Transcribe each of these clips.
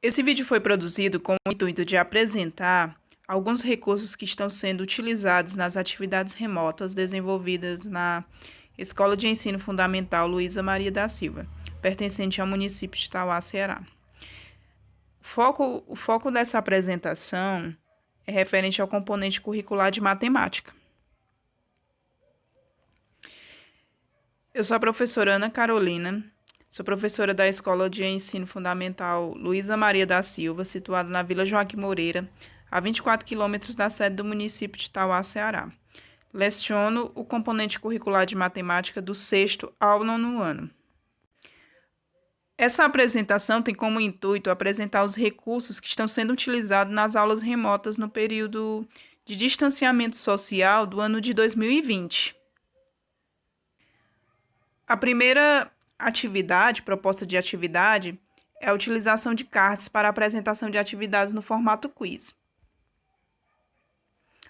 Esse vídeo foi produzido com o intuito de apresentar alguns recursos que estão sendo utilizados nas atividades remotas desenvolvidas na Escola de Ensino Fundamental Luísa Maria da Silva, pertencente ao município de Tauá, Ceará. O foco dessa apresentação é referente ao componente curricular de matemática. Eu sou a professora Ana Carolina, sou professora da Escola de Ensino Fundamental Luísa Maria da Silva, situada na Vila Joaquim Moreira, a 24 quilômetros da sede do município de Tauá, Ceará. Leciono o componente curricular de matemática do 6º ao 9º ano. Essa apresentação tem como intuito apresentar os recursos que estão sendo utilizados nas aulas remotas no período de distanciamento social do ano de 2020. A primeira proposta de atividade, é a utilização de cards para apresentação de atividades no formato quiz.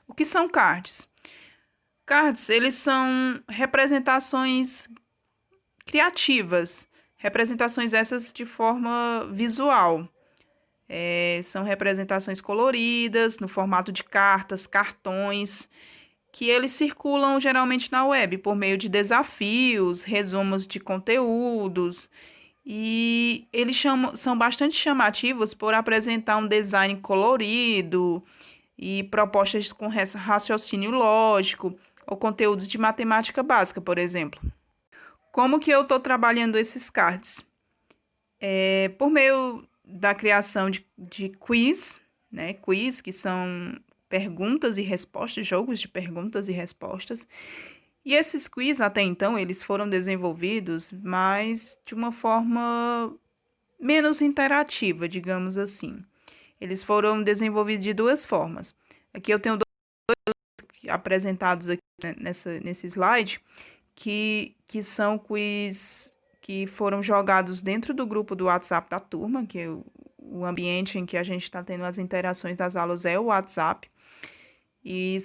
O que são cards? Cards, eles são representações criativas, representações essas de forma visual. São representações coloridas, no formato de cartas, cartões, que eles circulam geralmente na web por meio de desafios, resumos de conteúdos, e eles são bastante chamativos por apresentar um design colorido e propostas com raciocínio lógico ou conteúdos de matemática básica, por exemplo. Como que eu estou trabalhando esses cards? Por meio da criação de quiz, né? Quiz, que são perguntas e respostas, jogos de perguntas e respostas. E esses quiz, até então, eles foram desenvolvidos, mas de uma forma menos interativa, digamos assim. Eles foram desenvolvidos de duas formas. Aqui eu tenho dois apresentados aqui nesse slide, que são quiz que foram jogados dentro do grupo do WhatsApp da turma, que o ambiente em que a gente está tendo as interações das aulas é o WhatsApp. E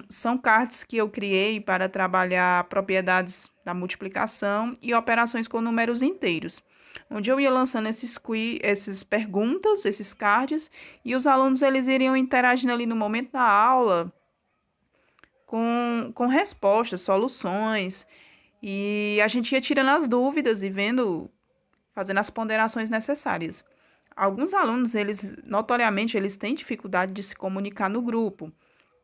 são cards que eu criei para trabalhar propriedades da multiplicação e operações com números inteiros, onde eu ia lançando essas perguntas, esses cards, e os alunos eles iriam interagindo ali no momento da aula com respostas, soluções, e a gente ia tirando as dúvidas e fazendo as ponderações necessárias. Alguns alunos, notoriamente, eles têm dificuldade de se comunicar no grupo,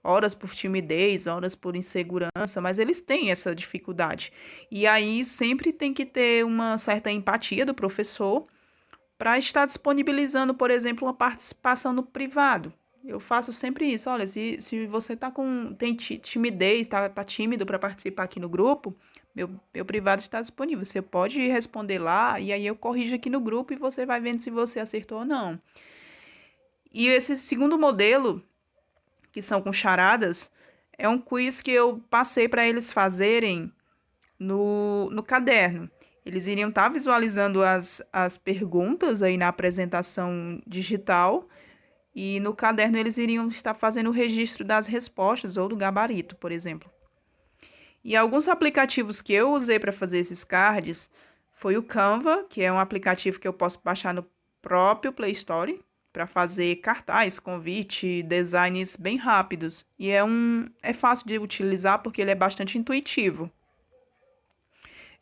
horas por timidez, horas por insegurança, mas eles têm essa dificuldade. E aí sempre tem que ter uma certa empatia do professor para estar disponibilizando, por exemplo, uma participação no privado. Eu faço sempre isso. Olha, se você tem timidez, está tímido para participar aqui no grupo, meu privado está disponível. Você pode responder lá e aí eu corrijo aqui no grupo e você vai vendo se você acertou ou não. E esse segundo modelo, que são com charadas, é um quiz que eu passei para eles fazerem no caderno. Eles iriam estar visualizando as perguntas aí na apresentação digital e no caderno eles iriam estar fazendo o registro das respostas ou do gabarito, por exemplo. E alguns aplicativos que eu usei para fazer esses cards foi o Canva, que é um aplicativo que eu posso baixar no próprio Play Store para fazer cartaz, convite, designs bem rápidos. E é fácil de utilizar porque ele é bastante intuitivo.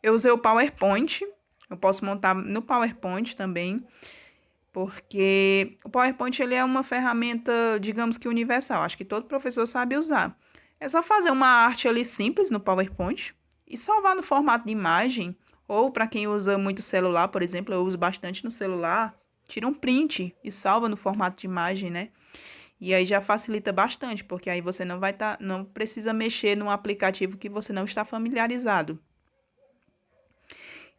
Eu usei o PowerPoint, eu posso montar no PowerPoint também, porque o PowerPoint ele é uma ferramenta, digamos que universal, acho que todo professor sabe usar. É só fazer uma arte ali simples no PowerPoint e salvar no formato de imagem, ou para quem usa muito celular, por exemplo, eu uso bastante no celular, tira um print e salva no formato de imagem, né? E aí já facilita bastante, porque aí você não precisa mexer num aplicativo que você não está familiarizado.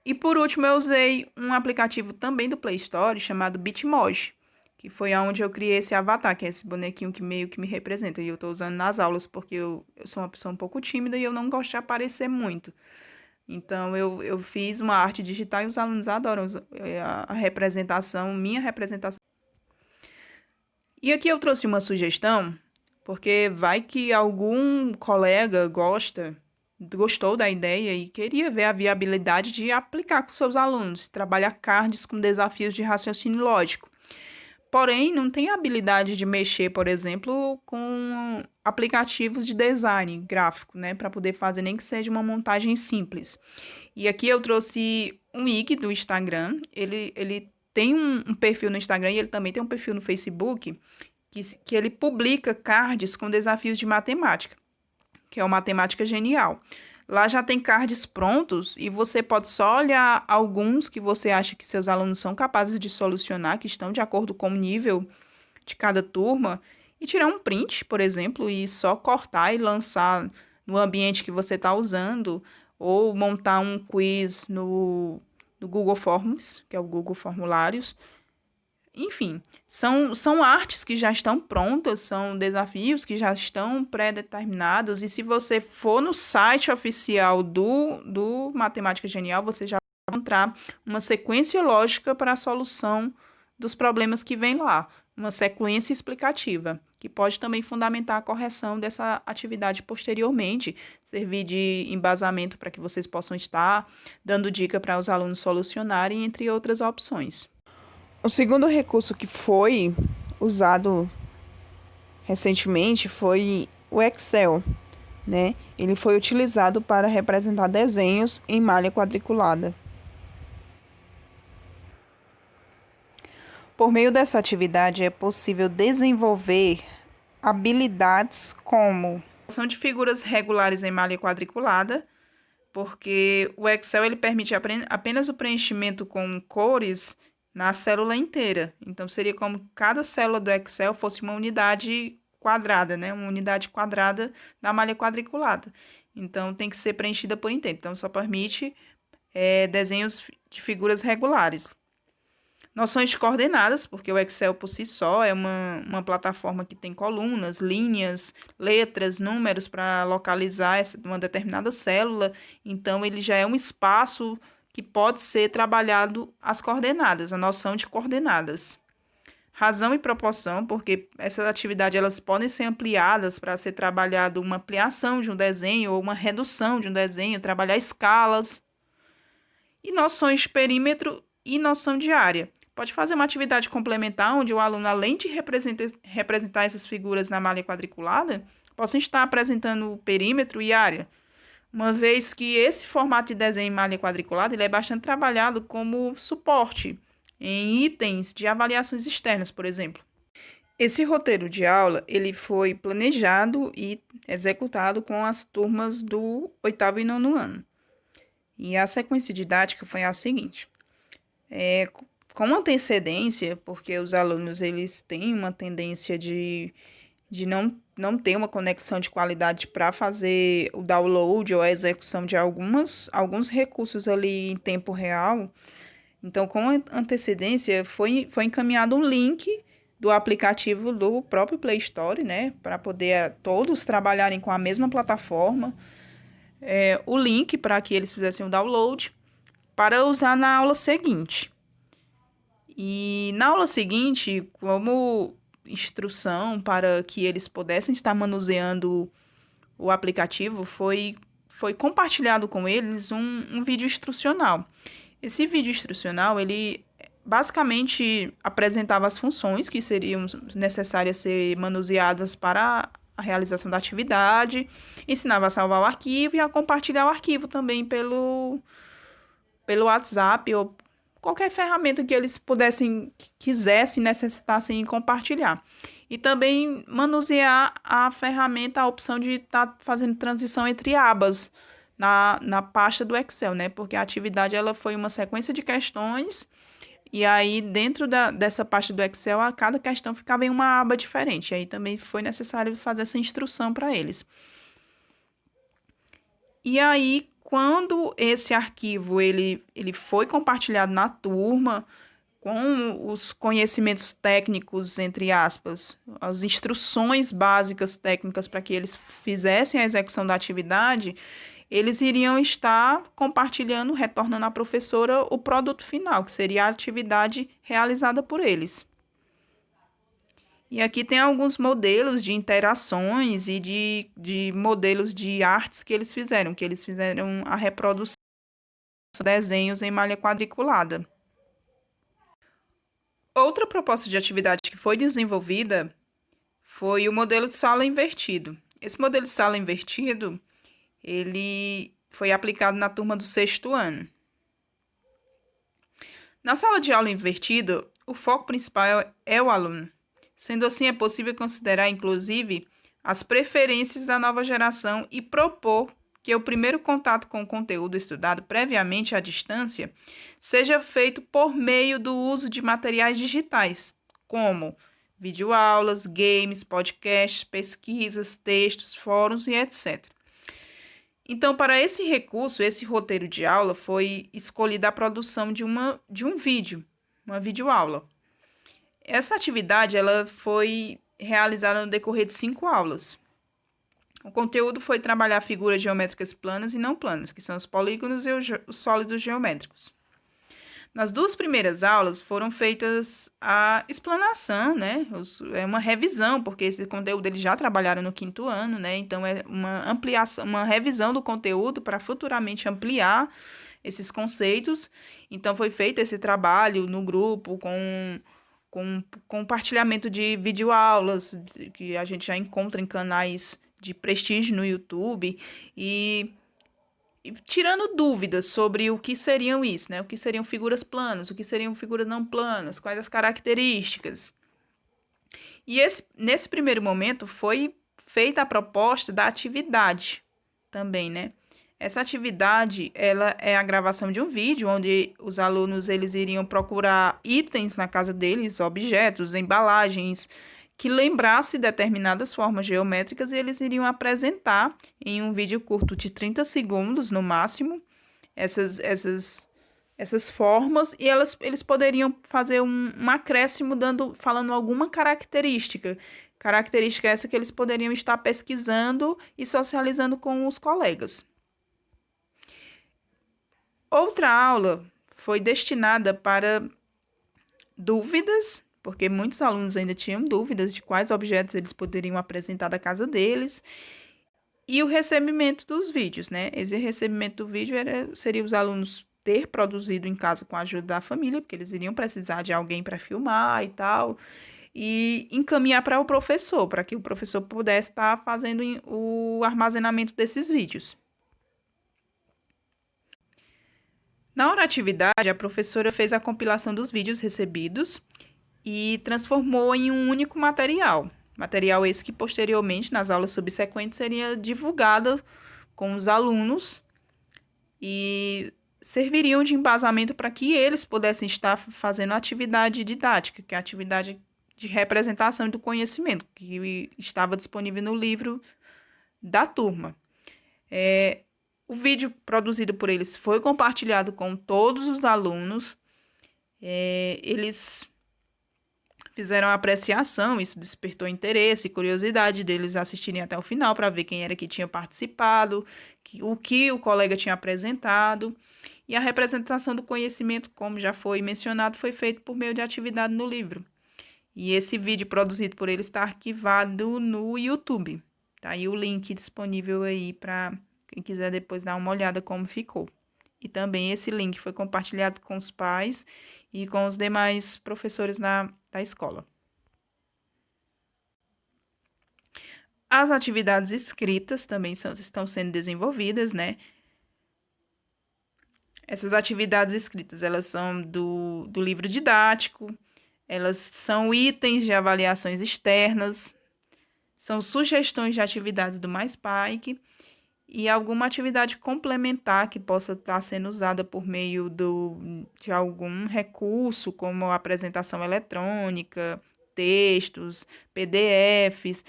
E por último, eu usei um aplicativo também do Play Store chamado Bitmoji, que foi onde eu criei esse avatar, que é esse bonequinho que meio que me representa. E eu estou usando nas aulas porque eu sou uma pessoa um pouco tímida e eu não gosto de aparecer muito. Então, eu fiz uma arte digital e os alunos adoram a representação, minha representação. E aqui eu trouxe uma sugestão, porque vai que algum colega gostou da ideia e queria ver a viabilidade de aplicar com seus alunos, trabalhar cards com desafios de raciocínio lógico. porém não tem habilidade de mexer, por exemplo, com aplicativos de design gráfico, né, para poder fazer nem que seja uma montagem simples. E aqui eu trouxe um IG do Instagram, ele tem um perfil no Instagram e ele também tem um perfil no Facebook, que ele publica cards com desafios de matemática, que é o Matemática Genial. Lá já tem cards prontos e você pode só olhar alguns que você acha que seus alunos são capazes de solucionar, que estão de acordo com o nível de cada turma, e tirar um print, por exemplo, e só cortar e lançar no ambiente que você está usando, ou montar um quiz no Google Forms, que é o Google Formulários. Enfim, são artes que já estão prontas, são desafios que já estão pré-determinados, e se você for no site oficial do Matemática Genial, você já vai encontrar uma sequência lógica para a solução dos problemas que vem lá, uma sequência explicativa, que pode também fundamentar a correção dessa atividade posteriormente, servir de embasamento para que vocês possam estar dando dica para os alunos solucionarem, entre outras opções. O segundo recurso que foi usado recentemente foi o Excel, né? Ele foi utilizado para representar desenhos em malha quadriculada. Por meio dessa atividade é possível desenvolver habilidades como criação de figuras regulares em malha quadriculada, porque o Excel ele permite apenas o preenchimento com cores na célula inteira. Então, seria como cada célula do Excel fosse uma unidade quadrada, né? Uma unidade quadrada da malha quadriculada. Então, tem que ser preenchida por inteiro. Então, só permite desenhos de figuras regulares. Noções de coordenadas, porque o Excel por si só é uma plataforma que tem colunas, linhas, letras, números para localizar uma determinada célula. Então, ele já é um espaço que pode ser trabalhado as coordenadas, a noção de coordenadas. Razão e proporção, porque essas atividades elas podem ser ampliadas para ser trabalhado uma ampliação de um desenho ou uma redução de um desenho, trabalhar escalas. E noções de perímetro e noção de área. Pode fazer uma atividade complementar onde o aluno, além de representar essas figuras na malha quadriculada, possa estar apresentando o perímetro e área, uma vez que esse formato de desenho em malha quadriculada ele é bastante trabalhado como suporte em itens de avaliações externas, por exemplo. Esse roteiro de aula ele foi planejado e executado com as turmas do 8º e 9º ano. E a sequência didática foi a seguinte: com antecedência, porque os alunos eles têm uma tendência de não ter uma conexão de qualidade para fazer o download ou a execução de alguns recursos ali em tempo real. Então, com antecedência, foi encaminhado um link do aplicativo do próprio Play Store, né, para poder todos trabalharem com a mesma plataforma. O link para que eles fizessem o download para usar na aula seguinte. E na aula seguinte, como instrução para que eles pudessem estar manuseando o aplicativo, foi compartilhado com eles um vídeo instrucional. Esse vídeo instrucional, ele basicamente apresentava as funções que seriam necessárias ser manuseadas para a realização da atividade, ensinava a salvar o arquivo e a compartilhar o arquivo também pelo WhatsApp ou qualquer ferramenta que eles quisessem, necessitassem compartilhar. E também manusear a ferramenta, a opção de estar fazendo transição entre abas na pasta do Excel, né? Porque a atividade ela foi uma sequência de questões e aí dentro dessa pasta do Excel, a cada questão ficava em uma aba diferente. E aí também foi necessário fazer essa instrução para eles. E aí, quando esse arquivo ele foi compartilhado na turma, com os conhecimentos técnicos, entre aspas, as instruções básicas técnicas para que eles fizessem a execução da atividade, eles iriam estar compartilhando, retornando à professora o produto final, que seria a atividade realizada por eles. E aqui tem alguns modelos de interações e de modelos de artes que eles fizeram a reprodução de desenhos em malha quadriculada. Outra proposta de atividade que foi desenvolvida foi o modelo de sala invertido. Esse modelo de sala invertido, ele foi aplicado na turma do 6º ano. Na sala de aula invertida, o foco principal é o aluno. Sendo assim, é possível considerar, inclusive, as preferências da nova geração e propor que o primeiro contato com o conteúdo estudado previamente à distância seja feito por meio do uso de materiais digitais, como videoaulas, games, podcasts, pesquisas, textos, fóruns e etc. Então, para esse recurso, esse roteiro de aula, foi escolhida a produção de um vídeo, uma videoaula. Essa atividade ela foi realizada no decorrer de 5 aulas. O conteúdo foi trabalhar figuras geométricas planas e não planas, que são os polígonos e os sólidos geométricos. Nas 2 primeiras aulas foram feitas a explanação, né? É uma revisão, porque esse conteúdo eles já trabalharam no 5º ano, né? Então é uma ampliação, uma revisão do conteúdo para futuramente ampliar esses conceitos. Então foi feito esse trabalho no grupo com compartilhamento de videoaulas que a gente já encontra em canais de prestígio no YouTube e tirando dúvidas sobre o que seriam isso, né? O que seriam figuras planas, o que seriam figuras não planas, quais as características. E nesse primeiro momento foi feita a proposta da atividade também, né? Essa atividade, ela é a gravação de um vídeo onde os alunos eles iriam procurar itens na casa deles, objetos, embalagens, que lembrasse determinadas formas geométricas e eles iriam apresentar em um vídeo curto de 30 segundos no máximo essas formas e eles poderiam fazer um acréscimo falando alguma característica. Característica essa que eles poderiam estar pesquisando e socializando com os colegas. Outra aula foi destinada para dúvidas, porque muitos alunos ainda tinham dúvidas de quais objetos eles poderiam apresentar da casa deles, e o recebimento dos vídeos, né? Esse recebimento do vídeo seria os alunos ter produzido em casa com a ajuda da família, porque eles iriam precisar de alguém para filmar e tal, e encaminhar para o professor, para que o professor pudesse estar fazendo o armazenamento desses vídeos. Na oratividade, a professora fez a compilação dos vídeos recebidos e transformou em um único material. Material esse que posteriormente, nas aulas subsequentes, seria divulgado com os alunos e serviriam de embasamento para que eles pudessem estar fazendo a atividade didática, que é a atividade de representação do conhecimento, que estava disponível no livro da turma. O vídeo produzido por eles foi compartilhado com todos os alunos. Eles fizeram a apreciação, isso despertou interesse e curiosidade deles assistirem até o final para ver quem era que tinha participado, o que o colega tinha apresentado. E a representação do conhecimento, como já foi mencionado, foi feita por meio de atividade no livro. E esse vídeo produzido por eles está arquivado no YouTube. Tá aí o link disponível aí para quem quiser depois dar uma olhada como ficou. E também esse link foi compartilhado com os pais e com os demais professores da escola. As atividades escritas também estão sendo desenvolvidas, né? Essas atividades escritas, elas são do livro didático, elas são itens de avaliações externas, são sugestões de atividades do MySpike e alguma atividade complementar que possa estar sendo usada por meio de algum recurso, como apresentação eletrônica, textos, PDFs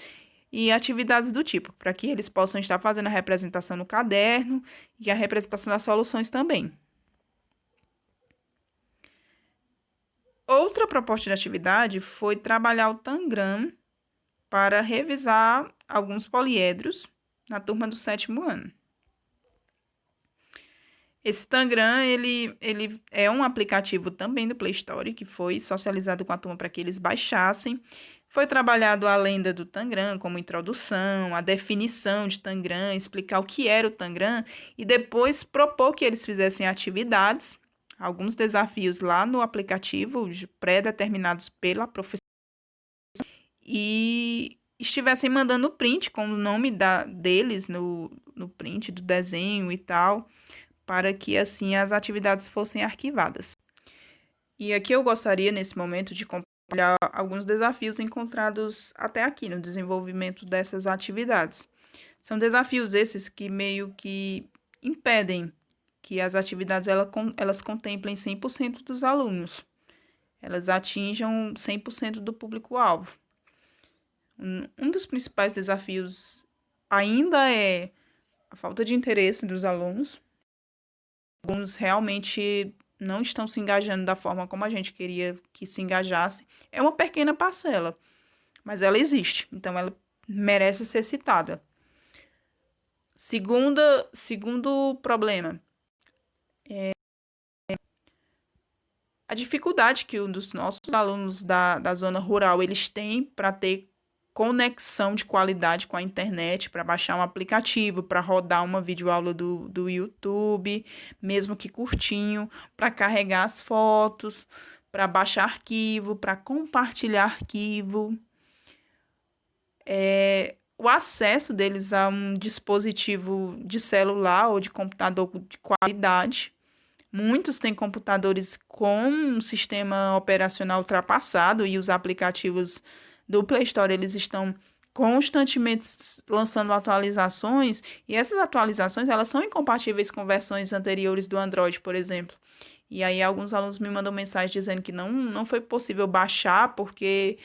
e atividades do tipo, para que eles possam estar fazendo a representação no caderno e a representação das soluções também. Outra proposta de atividade foi trabalhar o Tangram para revisar alguns poliedros na turma do 7º ano. Esse Tangram, ele é um aplicativo também do Play Store, que foi socializado com a turma para que eles baixassem. Foi trabalhado a lenda do Tangram, como introdução, a definição de Tangram, explicar o que era o Tangram, e depois propor que eles fizessem atividades alguns desafios lá no aplicativo, pré-determinados pela professora, e estivessem mandando print com o nome deles no print do desenho e tal, para que assim as atividades fossem arquivadas. E aqui eu gostaria, nesse momento, de compartilhar alguns desafios encontrados até aqui no desenvolvimento dessas atividades. São desafios esses que meio que impedem que as atividades elas contemplem 100% dos alunos, elas atinjam 100% do público-alvo. Um dos principais desafios ainda é a falta de interesse dos alunos. Alguns realmente não estão se engajando da forma como a gente queria que se engajasse. É uma pequena parcela, mas ela existe, então ela merece ser citada. Segundo problema, a dificuldade que um dos nossos alunos da zona rural eles têm para ter conexão de qualidade com a internet, para baixar um aplicativo, para rodar uma videoaula do YouTube, mesmo que curtinho, para carregar as fotos, para baixar arquivo, para compartilhar arquivo. O acesso deles a um dispositivo de celular ou de computador de qualidade. Muitos têm computadores com um sistema operacional ultrapassado e os aplicativos do Play Store eles estão constantemente lançando atualizações e essas atualizações elas são incompatíveis com versões anteriores do Android, por exemplo. E aí alguns alunos me mandam mensagem dizendo que não foi possível baixar porque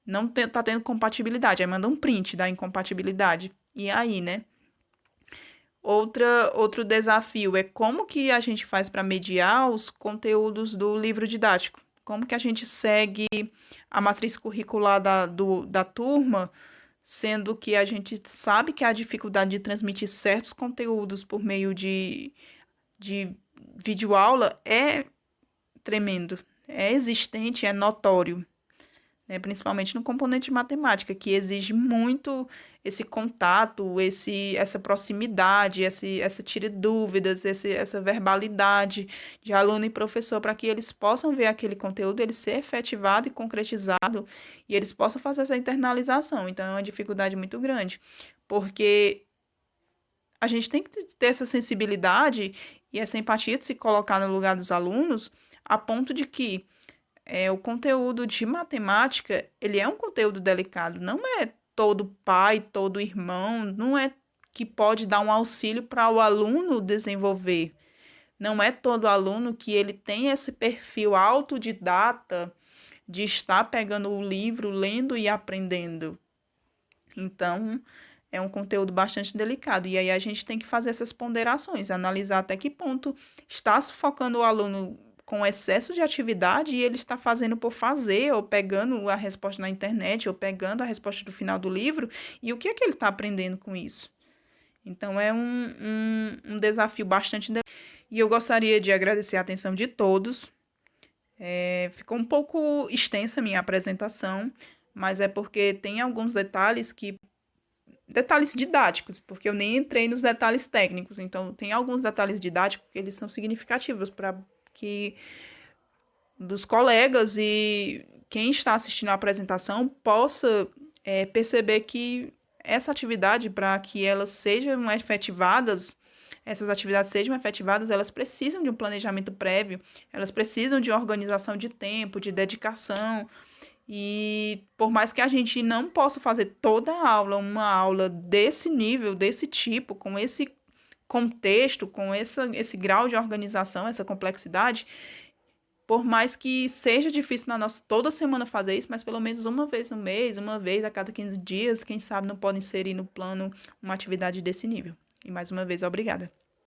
não tá tendo compatibilidade. Aí manda um print da incompatibilidade. E aí, né? Outro desafio é como que a gente faz para mediar os conteúdos do livro didático. Como que a gente segue a matriz curricular da turma, sendo que a gente sabe que a dificuldade de transmitir certos conteúdos por meio de videoaula é tremendo, é existente, é notório. Principalmente no componente de matemática, que exige muito esse contato, essa proximidade, essa tira de dúvidas, essa verbalidade de aluno e professor, para que eles possam ver aquele conteúdo, ele ser efetivado e concretizado, e eles possam fazer essa internalização. Então, é uma dificuldade muito grande, porque a gente tem que ter essa sensibilidade e essa empatia de se colocar no lugar dos alunos, a ponto de que o conteúdo de matemática, ele é um conteúdo delicado, não é todo pai, todo irmão, não é que pode dar um auxílio para o aluno desenvolver. Não é todo aluno que ele tem esse perfil autodidata de estar pegando o livro, lendo e aprendendo. Então, é um conteúdo bastante delicado. E aí a gente tem que fazer essas ponderações, analisar até que ponto está sufocando o aluno com excesso de atividade e ele está fazendo por fazer, ou pegando a resposta na internet, ou pegando a resposta do final do livro, e o que é que ele está aprendendo com isso? Então, é um desafio bastante... E eu gostaria de agradecer a atenção de todos. Ficou um pouco extensa a minha apresentação, mas é porque tem alguns detalhes didáticos, porque eu nem entrei nos detalhes técnicos, então tem alguns detalhes didáticos que eles são significativos para que dos colegas e quem está assistindo a apresentação possa perceber que essa atividade, para que elas sejam efetivadas, essas atividades sejam efetivadas, elas precisam de um planejamento prévio, elas precisam de organização de tempo, de dedicação. E por mais que a gente não possa fazer toda a aula, uma aula desse nível, desse tipo, com esse contexto, com esse grau de organização, essa complexidade, por mais que seja difícil toda semana fazer isso, mas pelo menos uma vez no mês, uma vez a cada 15 dias, quem sabe não pode inserir no plano uma atividade desse nível. E mais uma vez, obrigada.